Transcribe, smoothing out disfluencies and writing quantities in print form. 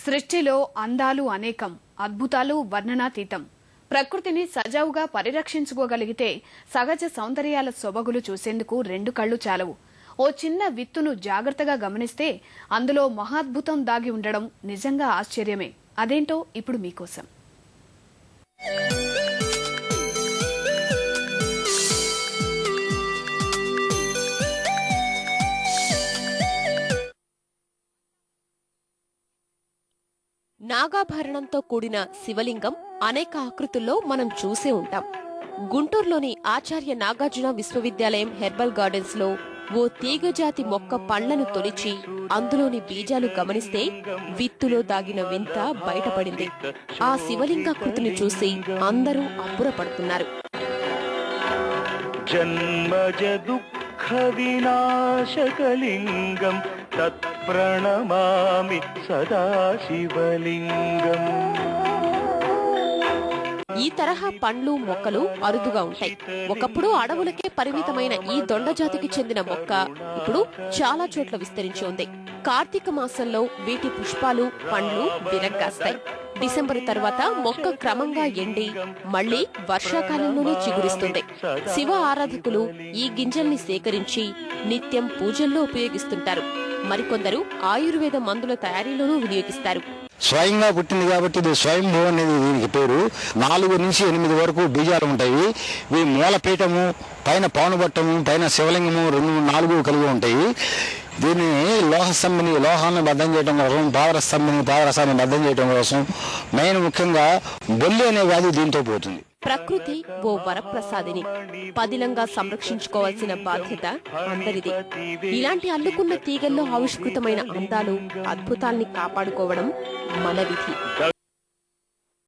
సృష్టిలో అందాలు అనేకం, అద్భుతాలు వర్ణనాతీతం. ప్రకృతిని సజావుగా పరిరక్షించుకోగలిగితే సహజ సౌందర్యాల సొబగులు చూసేందుకు రెండు కళ్ళు చాలవు. ఓ చిన్న విత్తును జాగ్రత్తగా గమనిస్తే అందులో మహాద్భుతం దాగి ఉండడం నిజంగా ఆశ్చర్యమే. అదేంటో ఇప్పుడు మీకోసం. నాగాభరణంతో కూడిన శివలింగం అనేక ఆకృతుల్లో మనం చూసే ఉంటాం. గుంటూరులోని ఆచార్య నాగార్జున విశ్వవిద్యాలయం హెర్బల్ గార్డెన్స్ లో ఓ తీగజాతి మొక్క పండ్లను తొలిచి అందులోని బీజాలు గమనిస్తే విత్తులో దాగిన వింత బయటపడింది. ఆ శివలింగాకృతిని చూసి అందరూ అబ్బురపడుతున్నారు. జన్మజ దుఃఖ వినాశకలింగం తత్ప్రణమామి సదా శివలింగం. ఈ తరహా పండ్లు మొక్కలు అరుదుగా ఉంటాయి. ఒకప్పుడు అడవులకే పరిమితమైన ఈ దొండజాతికి చెందిన మొక్క ఇప్పుడు చాలా చోట్ల విస్తరించి ఉంది. కార్తీక మాసంలో వీటి పుష్పాలు పండ్లు విరగ్గాస్తాయి. డిసెంబర్ తర్వాత మొక్క క్రమంగా ఎండి మళ్లీ వర్షాకాలంలోనే చిగురిస్తుంది. శివ ఆరాధకులు ఈ గింజల్ని సేకరించి నిత్యం పూజల్లో ఉపయోగిస్తుంటారు. మరికొందరు ఆయుర్వేద మందుల తయారీలోనూ వినియోగిస్తారు. స్వయంగా పుట్టింది కాబట్టి ఇది స్వయంభూ అనేది దీనికి పేరు. 4 నుంచి 8 వరకు బీజాలు ఉంటాయి. ఇవి మూలపీఠము, పైన పౌనబట్టము, పైన శివలింగము 2, 4 కలిగి ఉంటాయి. దీన్ని లోహాన్ని బద్దం చేయడం కోసం, పాదరసాన్ని బద్దం చేయడం కోసం, మెయిన్ ముఖ్యంగా బొల్లి అనే వ్యాధి దీంతో పోతుంది. ప్రకృతి ఓ వరప్రసాదిని పదిలంగా సంరక్షించుకోవాల్సిన బాధ్యత అందరిది. ఇలాంటి అల్లుకున్న తీగల్లో ఆవిష్కృతమైన అందాలు, అద్భుతాల్ని కాపాడుకోవడం మన విధి.